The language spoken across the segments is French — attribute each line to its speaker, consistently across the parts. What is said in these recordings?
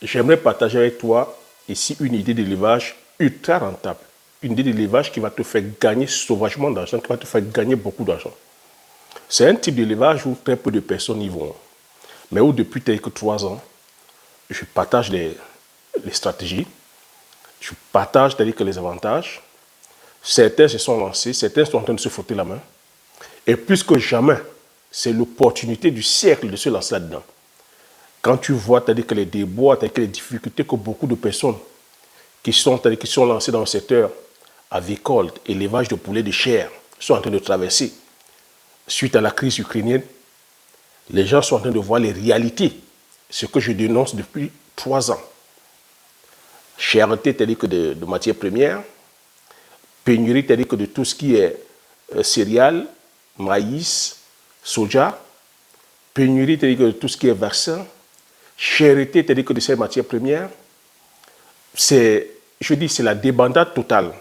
Speaker 1: j'aimerais partager avec toi ici une idée d'élevage ultra rentable. Une idée d'élevage qui va te faire gagner sauvagement d'argent, qui va te faire gagner beaucoup d'argent. C'est un type d'élevage où très peu de personnes y vont. Mais où depuis quelques 3 ans, je partage les stratégies, je partage que les avantages. Certains se sont lancés, certains sont en train de se frotter la main. Et plus que jamais, c'est l'opportunité du siècle de se lancer là-dedans. Quand tu vois que les déboires, que les difficultés que beaucoup de personnes qui sont lancées dans le secteur avicole, élevage de poulets de chair, sont en train de traverser suite à la crise ukrainienne, les gens sont en train de voir les réalités, ce que je dénonce depuis 3 ans. Cherté de matières premières, pénurie de tout ce qui est céréales, maïs, soja, pénurie de tout ce qui est vaccin, cherté de ces matières premières. C'est la débandade totale.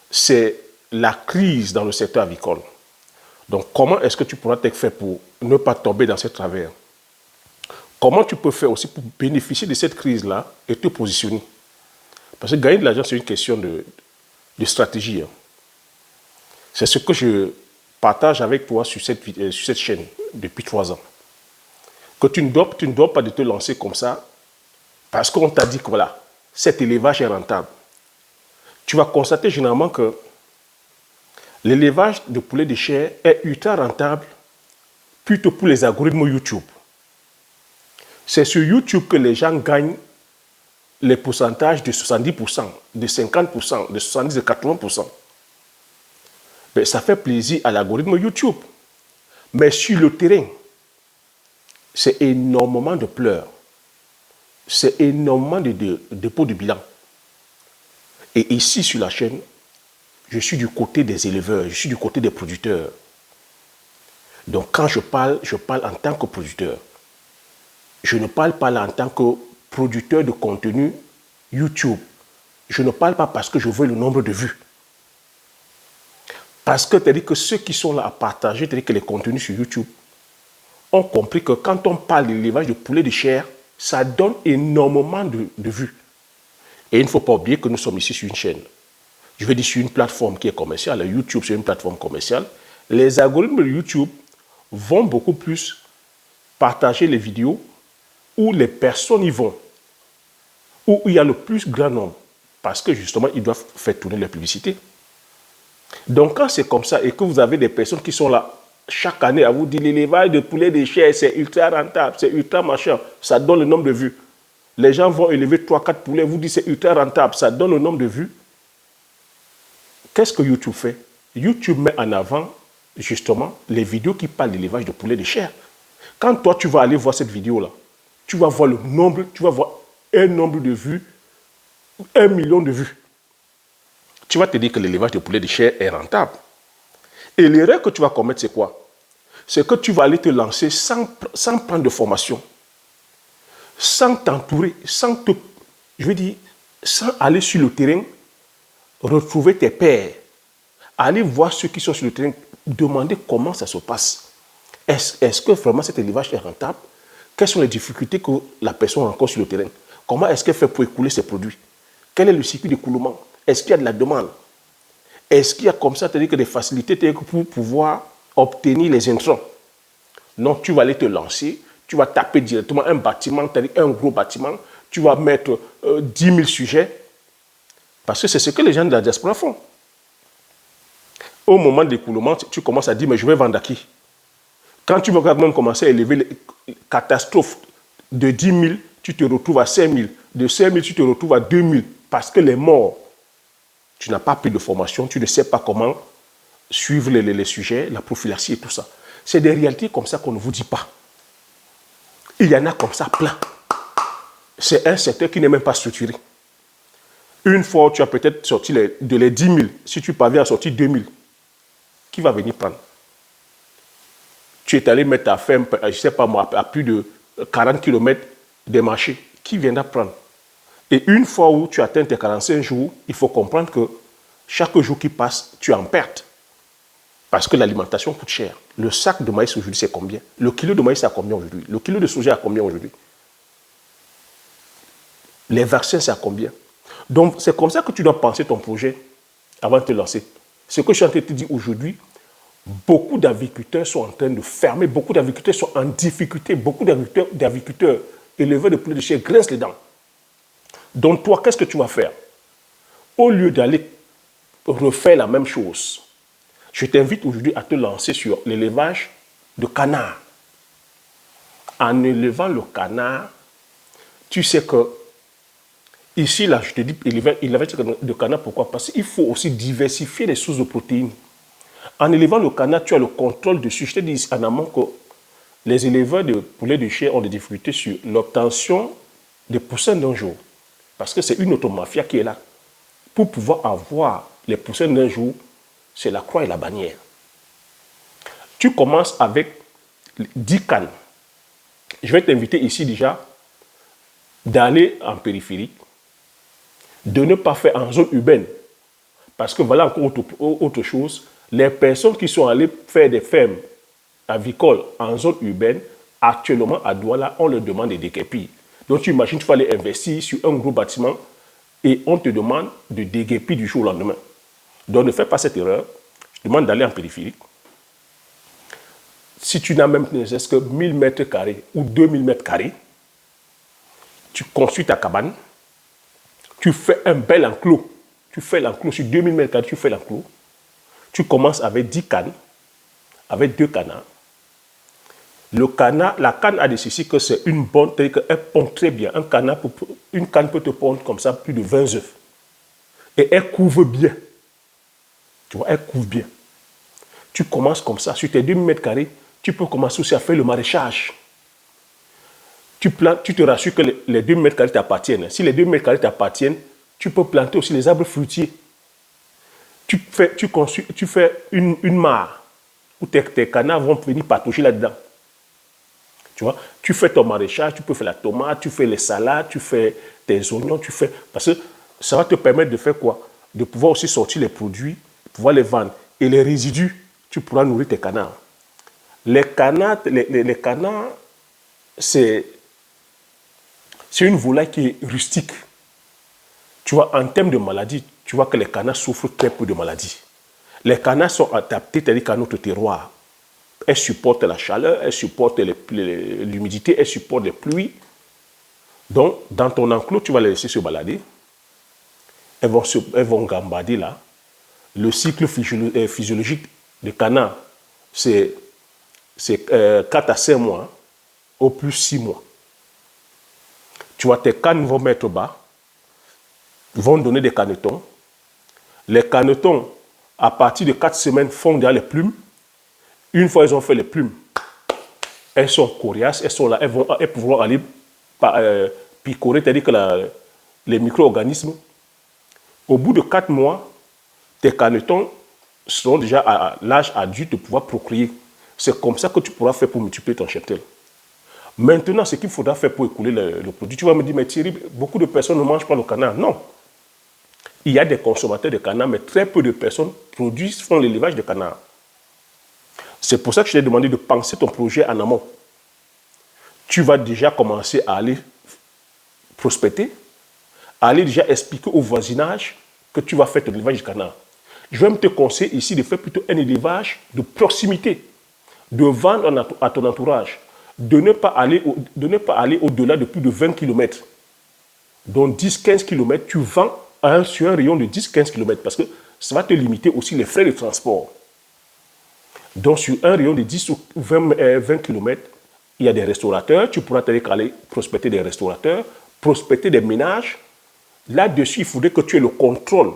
Speaker 1: C'est la crise dans le secteur avicole. Donc, comment est-ce que tu pourras te faire pour ne pas tomber dans ce travers? Comment tu peux faire aussi pour bénéficier de cette crise-là et te positionner? Parce que gagner de l'argent, c'est une question de stratégie. Hein. C'est ce que je partage avec toi sur cette chaîne depuis 3 ans. Que tu ne dois pas de te lancer comme ça parce qu'on t'a dit que voilà, cet élevage est rentable. Tu vas constater généralement que l'élevage de poulets de chair est ultra rentable plutôt pour les algorithmes YouTube. C'est sur YouTube que les gens gagnent les pourcentages de 70%, de 50%, de 70%, de 80%. Mais ça fait plaisir à l'algorithme YouTube. Mais sur le terrain, c'est énormément de pleurs. C'est énormément de dépôts de bilan. Et ici, sur la chaîne, je suis du côté des éleveurs, je suis du côté des producteurs. Donc, quand je parle en tant que producteur. Je ne parle pas là en tant que producteur de contenu YouTube. Je ne parle pas parce que je veux le nombre de vues. Parce que, c'est-à-dire que ceux qui sont là à partager, c'est-à-dire que les contenus sur YouTube, ont compris que quand on parle de l'élevage de poulet de chair, ça donne énormément de vues. Et il ne faut pas oublier que nous sommes ici sur une chaîne. Je veux dire sur une plateforme qui est commerciale. YouTube, c'est une plateforme commerciale. Les algorithmes de YouTube vont beaucoup plus partager les vidéos où les personnes y vont, où il y a le plus grand nombre, parce que justement, ils doivent faire tourner les publicités. Donc, quand c'est comme ça et que vous avez des personnes qui sont là chaque année à vous dire l'élevage de poulet de chair, c'est ultra rentable, c'est ultra machin, ça donne le nombre de vues. Les gens vont élever 3-4 poulets, vous dites c'est ultra rentable, ça donne le nombre de vues. Qu'est-ce que YouTube fait? YouTube met en avant justement les vidéos qui parlent d'élevage de poulet de chair. Quand toi, tu vas aller voir cette vidéo-là, tu vas voir tu vas voir un nombre de vues, 1 million de vues. Tu vas te dire que l'élevage de poulet de chair est rentable. Et l'erreur que tu vas commettre, c'est quoi? C'est que tu vas aller te lancer sans prendre de formation, sans t'entourer, sans aller sur le terrain, retrouver tes pairs, aller voir ceux qui sont sur le terrain, demander comment ça se passe. Est-ce que vraiment cet élevage est rentable? Quelles sont les difficultés que la personne rencontre sur le terrain? Comment est-ce qu'elle fait pour écouler ses produits? Quel est le circuit d'écoulement? Est-ce qu'il y a de la demande? Est-ce qu'il y a comme ça que des facilités pour pouvoir obtenir les intrants? Non, tu vas aller te lancer, tu vas taper directement un bâtiment, un gros bâtiment, tu vas mettre 10 000 sujets, parce que c'est ce que les gens de la diaspora font. Au moment de l'écoulement, tu commences à dire, mais je vais vendre à qui? Quand tu vas quand même commencer à élever les catastrophes de 10 000, tu te retrouves à 5 000. De 5 000, tu te retrouves à 2 000. Parce que les morts, tu n'as pas pris de formation, tu ne sais pas comment suivre les sujets, la prophylaxie et tout ça. C'est des réalités comme ça qu'on ne vous dit pas. Il y en a comme ça plein. C'est un secteur qui n'est même pas structuré. Une fois, tu as peut-être sorti de les 10 000. Si tu parviens à sortir 2 000, qui va venir prendre? Tu es allé mettre ta ferme, je ne sais pas moi, à plus de 40 km des marchés. Qui viendra prendre? Et une fois où tu atteins tes 45 jours, il faut comprendre que chaque jour qui passe, tu es en perte. Parce que l'alimentation coûte cher. Le sac de maïs aujourd'hui, c'est combien? Le kilo de maïs, c'est à combien aujourd'hui? Le kilo de soja, à combien aujourd'hui? Les vaccins, c'est à combien? Donc, c'est comme ça que tu dois penser ton projet avant de te lancer. Ce que je suis en train de te dire aujourd'hui, beaucoup d'agriculteurs sont en train de fermer, beaucoup d'agriculteurs sont en difficulté, beaucoup d'agriculteurs éleveurs de poulet de chair grincent les dents. Donc, toi, qu'est-ce que tu vas faire? Au lieu d'aller refaire la même chose, je t'invite aujourd'hui à te lancer sur l'élevage de canards. En élevant le canard, tu sais que ici, là, je te dis élevage de canard, pourquoi? Parce qu'il faut aussi diversifier les sources de protéines. En élevant le canard, tu as le contrôle dessus. Je te dis en amont que les éleveurs de poulets de chair ont des difficultés sur l'obtention des poussins d'un jour. Parce que c'est une automafia qui est là. Pour pouvoir avoir les poussins d'un jour, c'est la croix et la bannière. Tu commences avec 10 cannes. Je vais t'inviter ici déjà d'aller en périphérie, de ne pas faire en zone urbaine. Parce que voilà encore autre chose. Les personnes qui sont allées faire des fermes avicoles en zone urbaine, actuellement à Douala, on leur demande des déguerpir. Donc tu imagines, tu vas aller investir sur un gros bâtiment et on te demande de déguerpir du jour au lendemain. Donc ne fais pas cette erreur. Je te demande d'aller en périphérie. Si tu n'as même que 1000 mètres carrés ou 2000 mètres carrés, tu construis ta cabane, tu fais un bel enclos. Tu fais l'enclos sur 2000 mètres carrés, tu fais l'enclos. Tu commences avec 10 cannes, avec 2 canards. Le canard, la canne a décidé que c'est une bonne, c'est-à-dire qu'elle pond très bien. Une canne peut te pondre comme ça plus de 20 œufs. Et elle couvre bien. Tu vois, elle couvre bien. Tu commences comme ça, sur tes 2000 mètres carrés, tu peux commencer aussi à faire le maraîchage. Tu te rassures que les 2000 mètres carrés t'appartiennent. Si les 2000 mètres carrés t'appartiennent, tu peux planter aussi les arbres fruitiers. Tu fais une mare où tes canards vont venir patauger là-dedans. Tu vois, tu fais ton maraîchage, tu peux faire la tomate, tu fais les salades, tu fais tes oignons, parce que ça va te permettre de faire quoi? De pouvoir aussi sortir les produits, pouvoir les vendre. Et les résidus, tu pourras nourrir tes canards. Les canards, c'est une volaille qui est rustique. Tu vois, en termes de maladies, tu vois que les canards souffrent très peu de maladies. Les canards sont adaptés, c'est-à-dire qu'à notre terroir. Elles supportent la chaleur, elles supportent l'humidité, elles supportent les pluies. Donc, dans ton enclos, tu vas les laisser se balader. Elles vont gambader là. Le cycle physiologique des canards, c'est 4 à 5 mois, au plus 6 mois. Tu vois, tes cannes vont mettre bas, vont donner des canetons. Les canetons, à partir de 4 semaines, font déjà les plumes. Une fois elles ont fait les plumes, elles sont coriaces, elles sont là, elles pourront aller picorer, c'est-à-dire que les micro-organismes. Au bout de 4 mois, tes canetons seront déjà à l'âge adulte de pouvoir procréer. C'est comme ça que tu pourras faire pour multiplier ton cheptel. Maintenant, ce qu'il faudra faire pour écouler le produit, tu vas me dire, mais Thierry, beaucoup de personnes ne mangent pas le canard. Non. Il y a des consommateurs de canard, mais très peu de personnes font l'élevage de canard. C'est pour ça que je t'ai demandé de penser ton projet en amont. Tu vas déjà commencer à aller prospecter, à aller déjà expliquer au voisinage que tu vas faire ton élevage de canard. Je vais te conseiller ici de faire plutôt un élevage de proximité, de vendre à ton entourage, de ne pas aller au-delà de plus de 20 km. Donc 10-15 km, tu vends sur un rayon de 10-15 km parce que ça va te limiter aussi les frais de transport. Donc, sur un rayon de 10 ou 20 km, il y a des restaurateurs. Tu pourras aller prospecter des restaurateurs, prospecter des ménages. Là-dessus, il faudrait que tu aies le contrôle.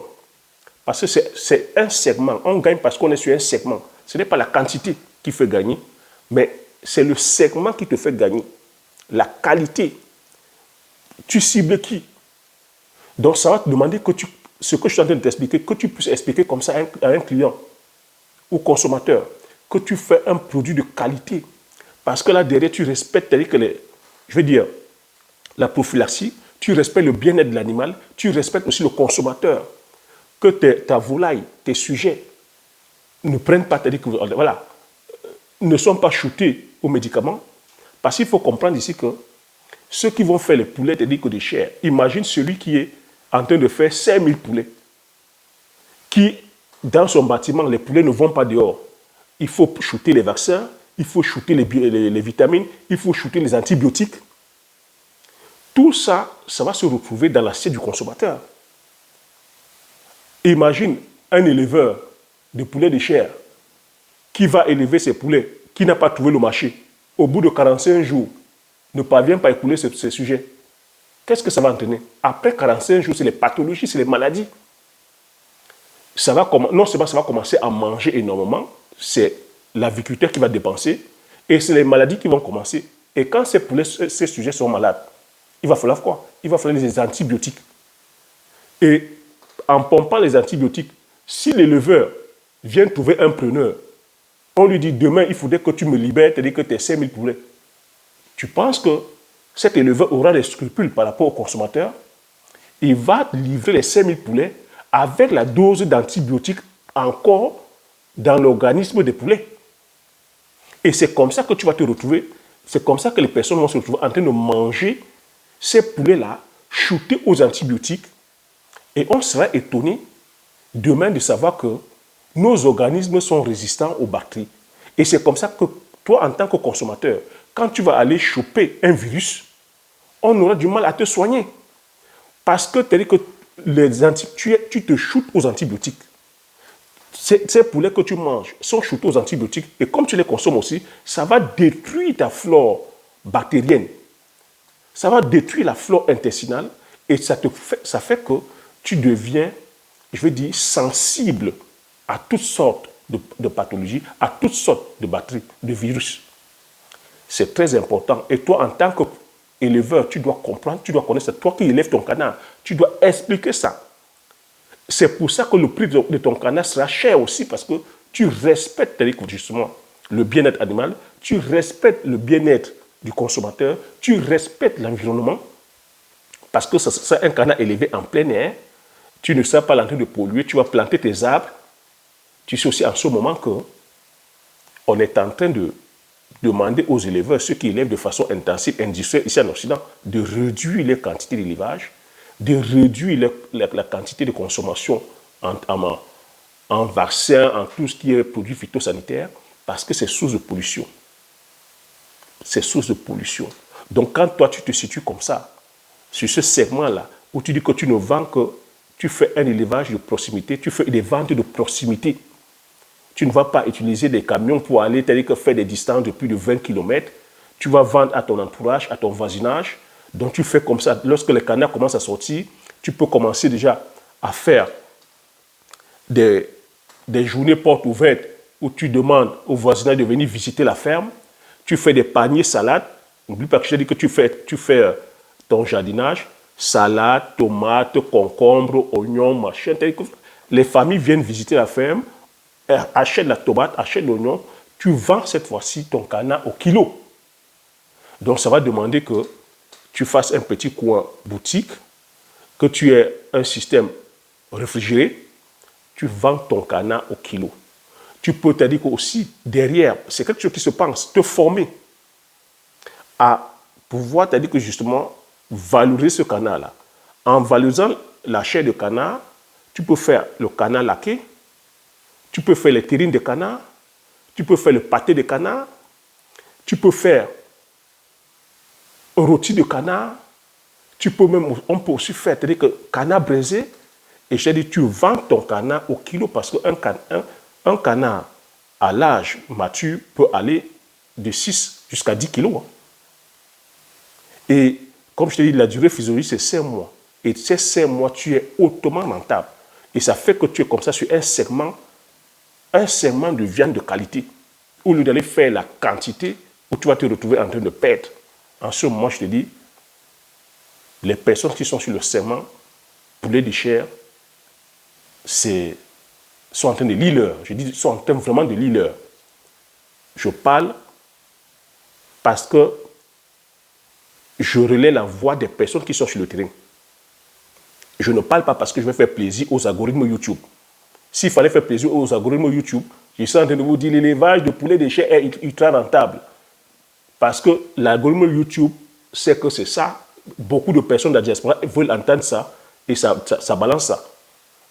Speaker 1: Parce que c'est un segment. On gagne parce qu'on est sur un segment. Ce n'est pas la quantité qui fait gagner, mais c'est le segment qui te fait gagner. La qualité. Tu cibles qui? Donc, ça va te demander ce que je suis en train de t'expliquer, que tu puisses expliquer comme ça à un client ou consommateur, que tu fais un produit de qualité. Parce que là, derrière, tu respectes, la prophylaxie, tu respectes le bien-être de l'animal, tu respectes aussi le consommateur. Que ta volaille, tes sujets ne prennent pas, ne sont pas shootés aux médicaments. Parce qu'il faut comprendre ici que Ceux qui vont faire les poulets, c'est-à-dire que des chairs. Imagine celui qui est en train de faire 5000 poulets, qui, dans son bâtiment, les poulets ne vont pas dehors. Il faut shooter les vaccins, il faut shooter les vitamines, il faut shooter les antibiotiques. Tout ça, ça va se retrouver dans l'assiette du consommateur. Imagine un éleveur de poulets de chair qui va élever ses poulets, qui n'a pas trouvé le marché. Au bout de 45 jours, ne parvient pas à écouler ce sujet. Qu'est-ce que ça va entraîner? Après 45 jours, c'est les pathologies, c'est les maladies. Non seulement ça va commencer à manger énormément, c'est l'aviculteur qui va dépenser, et c'est les maladies qui vont commencer. Et quand ces sujets sont malades, il va falloir quoi? Il va falloir des antibiotiques. Et en pompant les antibiotiques, si l'éleveur vient trouver un preneur, on lui dit demain, il faudrait que tu me libères, c'est-à-dire que tu as 5000 poulets. Tu penses que cet éleveur aura des scrupules par rapport au consommateur? Il va livrer les 5000 poulets avec la dose d'antibiotiques encore dans l'organisme des poulets. Et c'est comme ça que tu vas te retrouver, c'est comme ça que les personnes vont se retrouver en train de manger ces poulets-là, shootés aux antibiotiques. Et on sera étonné demain de savoir que nos organismes sont résistants aux bactéries. Et c'est comme ça que toi, en tant que consommateur, quand tu vas aller choper un virus, on aura du mal à te soigner. Parce que tu te shootes aux antibiotiques. Ces poulets que tu manges sont shootés aux antibiotiques. Et comme tu les consommes aussi, ça va détruire ta flore bactérienne. Ça va détruire la flore intestinale. Et ça fait que tu deviens, je veux dire, sensible à toutes sortes de pathologies, à toutes sortes de bactéries, de virus. C'est très important. Et toi, en tant qu'éleveur, tu dois comprendre, tu dois connaître ça. Toi qui élèves ton canard, tu dois expliquer ça. C'est pour ça que le prix de ton canard sera cher aussi, parce que tu respectes justement le bien-être animal, tu respectes le bien-être du consommateur, tu respectes l'environnement, parce que c'est un canard élevé en plein air, tu ne seras pas en train de polluer, tu vas planter tes arbres. Tu sais aussi en ce moment qu'on est en train de demander aux éleveurs, ceux qui élèvent de façon intensive, industrielle ici en Occident, de réduire les quantités d'élevage, de réduire la quantité de consommation en vaccins, en tout ce qui est produits phytosanitaires, parce que c'est source de pollution. C'est source de pollution. Donc quand toi tu te situes comme ça, sur ce segment-là, où tu dis que tu ne vends que, tu fais un élevage de proximité, tu fais des ventes de proximité. Tu ne vas pas utiliser des camions pour aller faire des distances de plus de 20 km. Tu vas vendre à ton entourage, à ton voisinage. Donc tu fais comme ça. Lorsque les canards commencent à sortir, tu peux commencer déjà à faire des journées portes ouvertes où tu demandes au voisinage de venir visiter la ferme. Tu fais des paniers salades. N'oublie pas que je t'ai dit que tu fais ton jardinage. Salade, tomates, concombres, oignons, machin. Les familles viennent visiter la ferme, achètent la tomate, achètent l'oignon. Tu vends cette fois-ci ton canard au kilo. Donc ça va demander que tu fasses un petit coin boutique, que tu aies un système réfrigéré. Tu vends ton canard au kilo. Tu peux te dire aussi derrière, c'est quelque chose qui se pense, te former à pouvoir te dire que justement valoriser ce canard-là. En valorisant la chair de canard, tu peux faire le canard laqué, tu peux faire les terrines de canard, tu peux faire le pâté de canard, tu peux faire un rôti de canard, on peut aussi faire, c'est-à-dire que canard braisé, et je dis, tu vends ton canard au kilo parce qu'un canard à l'âge mature peut aller de 6 jusqu'à 10 kilos. Hein. Et comme je te dis, la durée physiologique, c'est 5 mois. Et ces 5 mois, tu es hautement rentable. Et ça fait que tu es comme ça sur un segment de viande de qualité. Au lieu d'aller faire la quantité, où tu vas te retrouver en train de perdre. En ce moment, je te dis, les personnes qui sont sur le segment poulet de chair, sont en train de lire l'heure. Je dis, sont en train vraiment de lire l'heure. Je parle parce que je relais la voix des personnes qui sont sur le terrain. Je ne parle pas parce que je vais faire plaisir aux algorithmes YouTube. S'il fallait faire plaisir aux algorithmes YouTube, je suis en train de vous dire l'élevage de poulet de chair est ultra rentable. Parce que l'algorithme YouTube sais que c'est ça. Beaucoup de personnes de la diaspora veulent entendre ça et ça balance ça.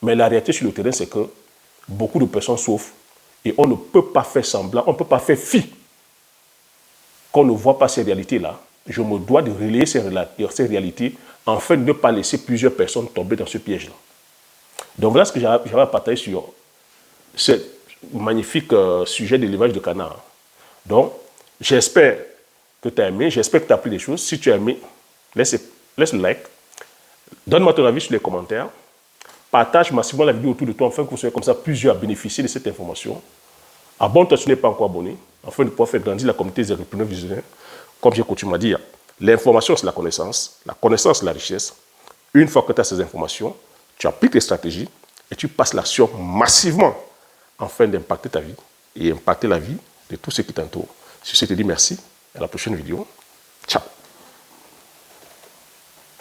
Speaker 1: Mais la réalité sur le terrain, c'est que beaucoup de personnes souffrent et on ne peut pas faire semblant, on ne peut pas faire fi qu'on ne voit pas ces réalités-là. Je me dois de relayer ces réalités afin de ne pas laisser plusieurs personnes tomber dans ce piège-là. Donc voilà ce que j'avais à partager sur ce magnifique sujet d'élevage de canard. Donc, j'espère que tu as aimé, j'espère que tu as appris des choses. Si tu as aimé, laisse le like, donne-moi ton avis sur les commentaires, partage massivement la vidéo autour de toi afin que vous soyez comme ça plusieurs à bénéficier de cette information. Abonne-toi si tu n'es pas encore abonné, afin de pouvoir faire grandir la communauté des entrepreneurs visionnaires. Comme j'ai coutume à dire, l'information c'est la connaissance c'est la richesse. Une fois que tu as ces informations, tu appliques les stratégies et tu passes l'action massivement afin d'impacter ta vie et impacter la vie de tous ceux qui t'entourent. Sur ce, je te dis merci. À la prochaine vidéo. Ciao.